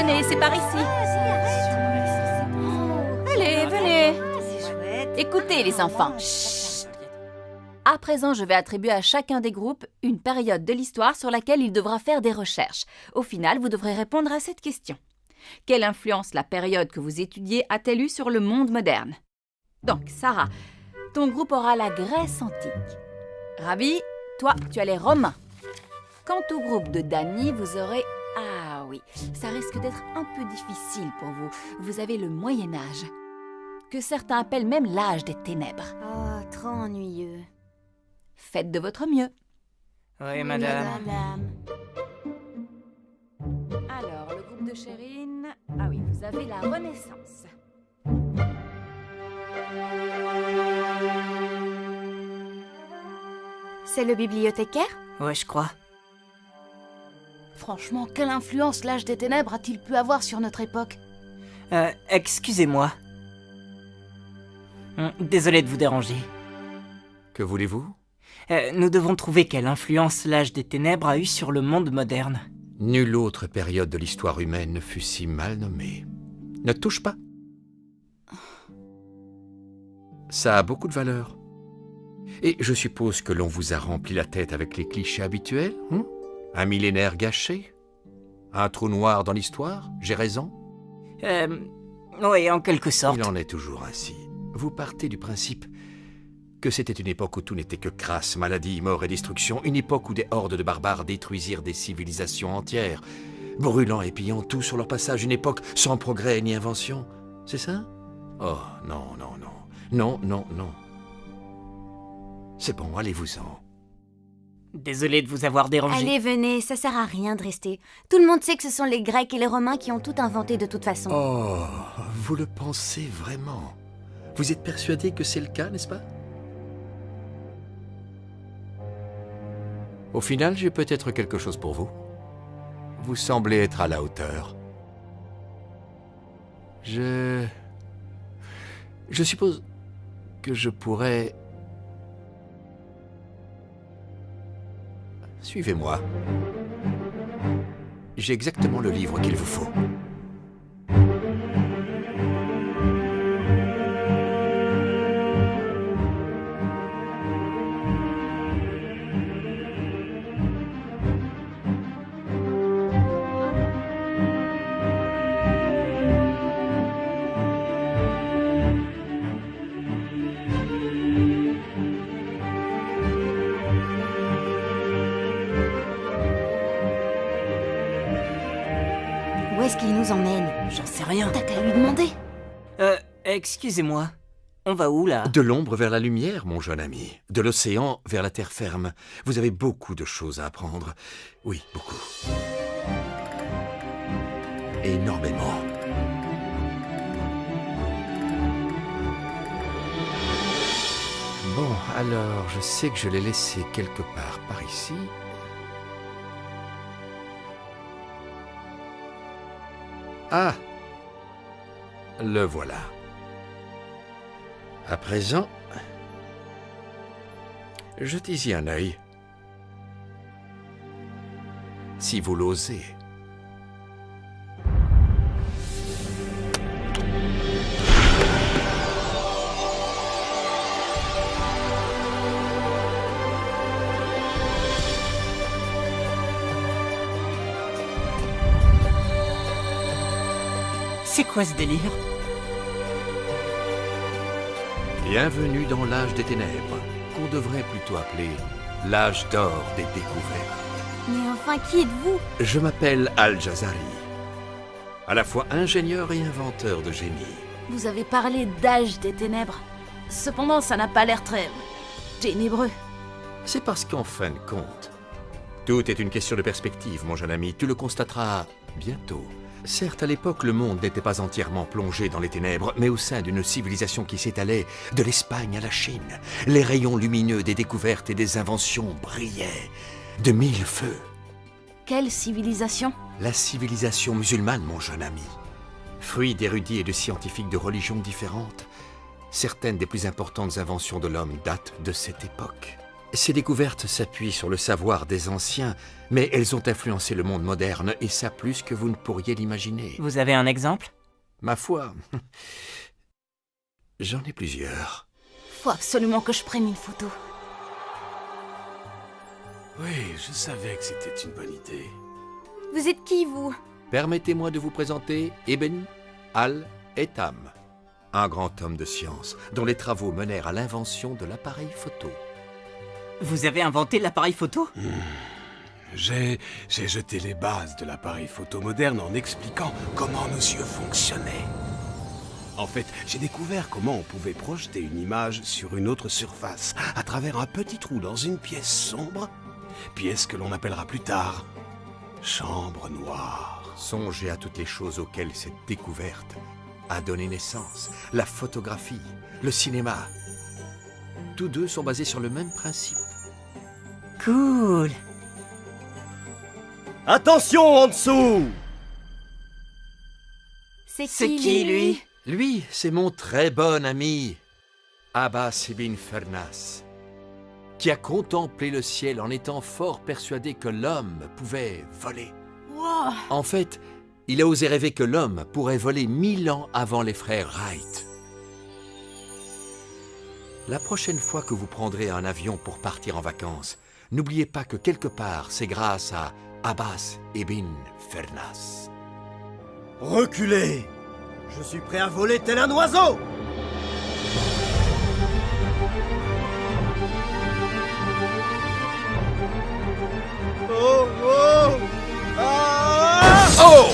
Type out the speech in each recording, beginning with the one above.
venez, c'est par ici. Allez, venez. Écoutez, les enfants. Chut. À présent, je vais attribuer à chacun des groupes une période de l'histoire sur laquelle il devra faire des recherches. Au final, vous devrez répondre à cette question. Quelle influence la période que vous étudiez a-t-elle eu sur le monde moderne? Donc, Sarah, ton groupe aura la Grèce antique. Ravi, toi, tu as les Romains. Quant au groupe de Dany, vous aurez... Ah oui, ça risque d'être un peu difficile pour vous. Vous avez le Moyen-Âge, que certains appellent même l'âge des ténèbres. Oh, trop ennuyeux. Faites de votre mieux. Oui, madame. Alors, le groupe de Chérine... Ah oui, vous avez la Renaissance. C'est le bibliothécaire? Ouais, je crois. Franchement, quelle influence l'âge des ténèbres a-t-il pu avoir sur notre époque? Excusez-moi. Désolé de vous déranger. Que voulez-vous? Nous devons trouver quelle influence l'âge des ténèbres a eu sur le monde moderne. Nulle autre période de l'histoire humaine ne fut si mal nommée. Ne touche pas. Ça a beaucoup de valeur. Et je suppose que l'on vous a rempli la tête avec les clichés habituels, hein? Un millénaire gâché? Un trou noir dans l'histoire? J'ai raison? Oui, en quelque sorte. Il en est toujours ainsi. Vous partez du principe que c'était une époque où tout n'était que crasse, maladie, mort et destruction, une époque où des hordes de barbares détruisirent des civilisations entières, brûlant et pillant tout sur leur passage, une époque sans progrès ni invention. C'est ça? Oh, non, non, non. Non, non, non. C'est bon, allez-vous-en. Désolé de vous avoir dérangé. Allez, venez, ça sert à rien de rester. Tout le monde sait que ce sont les Grecs et les Romains qui ont tout inventé de toute façon. Oh, vous le pensez vraiment? Vous êtes persuadé que c'est le cas, n'est-ce pas? Au final, j'ai peut-être quelque chose pour vous. Vous semblez être à la hauteur. Je suppose que je pourrais... Suivez-moi. J'ai exactement le livre qu'il vous faut. Où est-ce qu'il nous emmène? J'en sais rien. T'as qu'à lui demander. Excusez-moi. On va où, là? De l'ombre vers la lumière, mon jeune ami. De l'océan vers la terre ferme. Vous avez beaucoup de choses à apprendre. Oui, beaucoup. Énormément. Bon, alors, je sais que je l'ai laissé quelque part par ici. Ah! Le voilà. À présent, jetez-y un œil. Si vous l'osez. C'est quoi ce délire? Bienvenue dans l'âge des ténèbres, qu'on devrait plutôt appeler l'âge d'or des découvertes. Mais enfin, qui êtes-vous? Je m'appelle Al-Jazari, à la fois ingénieur et inventeur de génie. Vous avez parlé d'âge des ténèbres. Cependant, ça n'a pas l'air très... ténébreux. C'est parce qu'en fin de compte, tout est une question de perspective, mon jeune ami. Tu le constateras bientôt. Certes, à l'époque, le monde n'était pas entièrement plongé dans les ténèbres, mais au sein d'une civilisation qui s'étalait de l'Espagne à la Chine. Les rayons lumineux des découvertes et des inventions brillaient de mille feux. Quelle civilisation? La civilisation musulmane, mon jeune ami. Fruit d'érudits et de scientifiques de religions différentes, certaines des plus importantes inventions de l'homme datent de cette époque. Ces découvertes s'appuient sur le savoir des anciens, mais elles ont influencé le monde moderne, et ça plus que vous ne pourriez l'imaginer. Vous avez un exemple? Ma foi, j'en ai plusieurs. Faut absolument que je prenne une photo. Oui, je savais que c'était une bonne idée. Vous êtes qui, vous? Permettez-moi de vous présenter Ibn al-Haytham, un grand homme de science dont les travaux menèrent à l'invention de l'appareil photo. Vous avez inventé l'appareil photo? J'ai jeté les bases de l'appareil photo moderne en expliquant comment nos yeux fonctionnaient. En fait, j'ai découvert comment on pouvait projeter une image sur une autre surface à travers un petit trou dans une pièce sombre, pièce que l'on appellera plus tard chambre noire. Songez à toutes les choses auxquelles cette découverte a donné naissance. La photographie, le cinéma. Tous deux sont basés sur le même principe. Cool. Attention en dessous! C'est C'est qui, lui? Lui, c'est mon très bon ami, Abbas ibn Firnas, qui a contemplé le ciel en étant fort persuadé que l'homme pouvait voler. Wow. En fait, il a osé rêver que l'homme pourrait voler 1000 ans avant les frères Wright. La prochaine fois que vous prendrez un avion pour partir en vacances, n'oubliez pas que quelque part, c'est grâce à Abbas ibn Firnas. Reculez! Je suis prêt à voler tel un oiseau! Oh! Oh! Ah! Oh!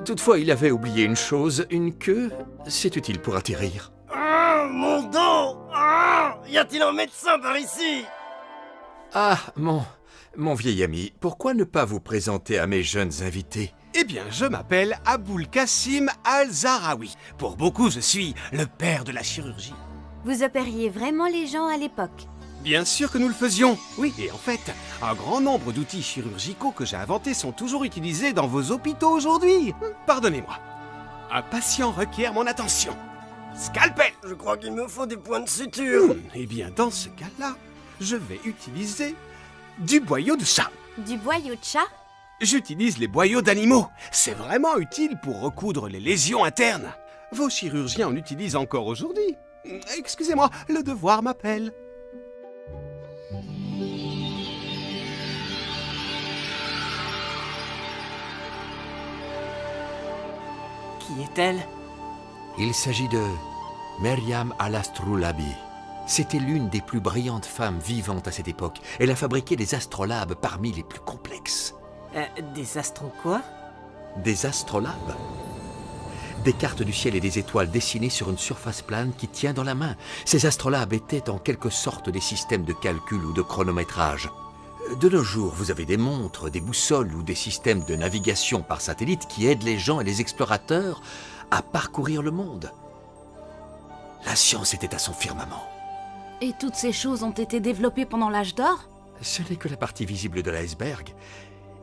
Toutefois, il avait oublié une chose, une queue, c'est utile pour atterrir. Ah, mon dos! Ah! Y a-t-il un médecin par ici? Ah, mon vieil ami, pourquoi ne pas vous présenter à mes jeunes invités? Eh bien, je m'appelle Aboul Kassim Al-Zahraoui. Pour beaucoup, je suis le père de la chirurgie. Vous opériez vraiment les gens à l'époque? Bien sûr que nous le faisions. Oui, et en fait, un grand nombre d'outils chirurgicaux que j'ai inventés sont toujours utilisés dans vos hôpitaux aujourd'hui. Pardonnez-moi. Un patient requiert mon attention. Scalpel! Je crois qu'il me faut des points de suture. Eh bien, dans ce cas-là, je vais utiliser du boyau de chat. Du boyau de chat? J'utilise les boyaux d'animaux. C'est vraiment utile pour recoudre les lésions internes. Vos chirurgiens en utilisent encore aujourd'hui. Excusez-moi, le devoir m'appelle. Qui est-elle? Il s'agit de Meryam al-Astrolabi. C'était l'une des plus brillantes femmes vivantes à cette époque. Elle a fabriqué des astrolabes parmi les plus complexes. Des astros quoi? Des astrolabes? Des cartes du ciel et des étoiles dessinées sur une surface plane qui tient dans la main. Ces astrolabes étaient en quelque sorte des systèmes de calcul ou de chronométrage. De nos jours, vous avez des montres, des boussoles ou des systèmes de navigation par satellite qui aident les gens et les explorateurs à parcourir le monde. La science était à son firmament. Et toutes ces choses ont été développées pendant l'âge d'or? Ce n'est que la partie visible de l'iceberg.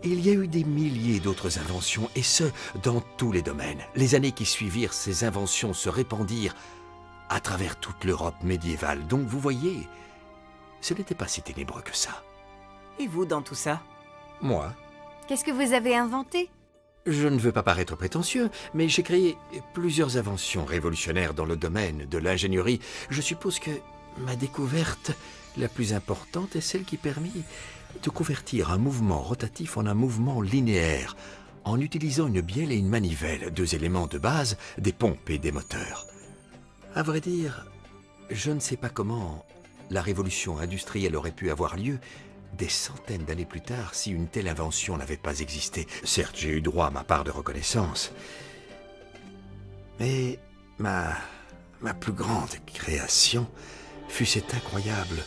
Il y a eu des milliers d'autres inventions, et ce, dans tous les domaines. Les années qui suivirent, ces inventions se répandirent à travers toute l'Europe médiévale. Donc vous voyez, ce n'était pas si ténébreux que ça. Et vous dans tout ça? Moi, Qu'est-ce que vous avez inventé? je ne veux pas paraître prétentieux, mais j'ai créé plusieurs inventions révolutionnaires dans le domaine de l'ingénierie. Je suppose que ma découverte la plus importante est celle qui permit de convertir un mouvement rotatif en un mouvement linéaire, en utilisant une bielle et une manivelle, deux éléments de base, des pompes et des moteurs. À vrai dire, je ne sais pas comment la révolution industrielle aurait pu avoir lieu des centaines d'années plus tard si une telle invention n'avait pas existé. Certes, j'ai eu droit à ma part de reconnaissance, mais ma plus grande création fut cette incroyable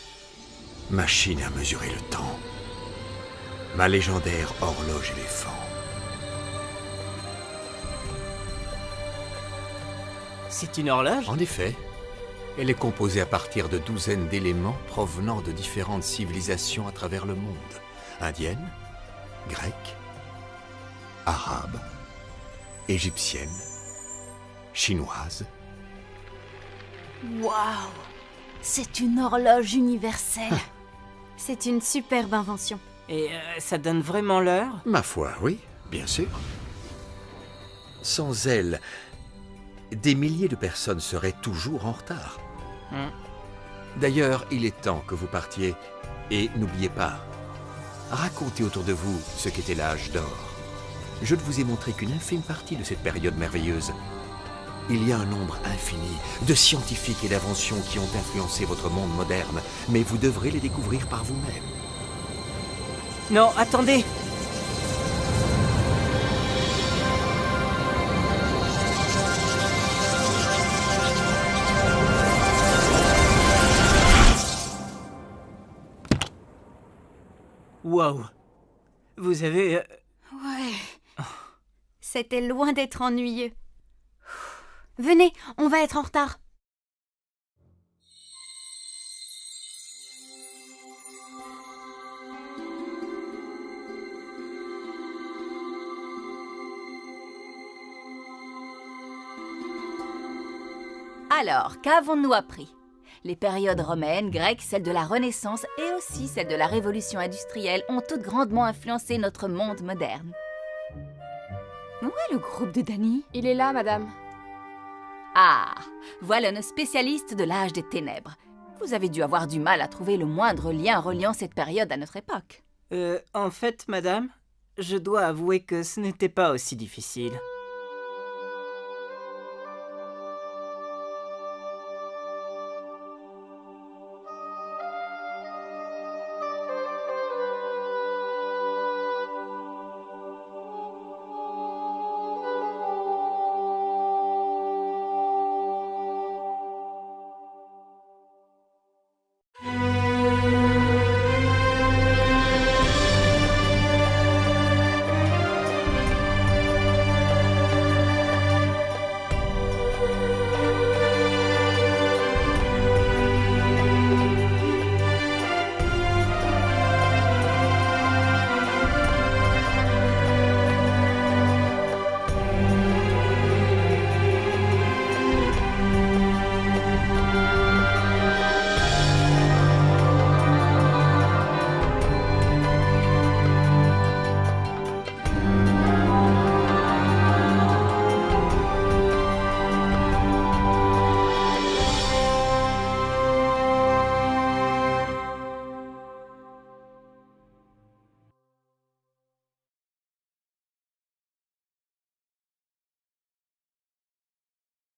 machine à mesurer le temps. Ma légendaire horloge éléphant. C'est une horloge? En effet, elle est composée à partir de douzaines d'éléments provenant de différentes civilisations à travers le monde. Indienne, grecque, arabe, égyptienne, chinoise. Waouh! C'est une horloge universelle. C'est une superbe invention. Et ça donne vraiment l'heure? Ma foi, oui, bien sûr. Sans elle, des milliers de personnes seraient toujours en retard. D'ailleurs, il est temps que vous partiez. Et n'oubliez pas, racontez autour de vous ce qu'était l'âge d'or. Je ne vous ai montré qu'une infime partie de cette période merveilleuse. Il y a un nombre infini de scientifiques et d'inventions qui ont influencé votre monde moderne, mais vous devrez les découvrir par vous-même. Non, attendez! Wow! Vous avez... Ouais. C'était loin d'être ennuyeux. Venez, on va être en retard. Alors, qu'avons-nous appris? Les périodes romaines, grecques, celles de la Renaissance et aussi celles de la Révolution industrielle ont toutes grandement influencé notre monde moderne. Où est le groupe de Danny? Il est là, madame. Ah, voilà nos spécialistes de l'âge des ténèbres. Vous avez dû avoir du mal à trouver le moindre lien reliant cette période à notre époque. En fait, madame, je dois avouer que ce n'était pas aussi difficile.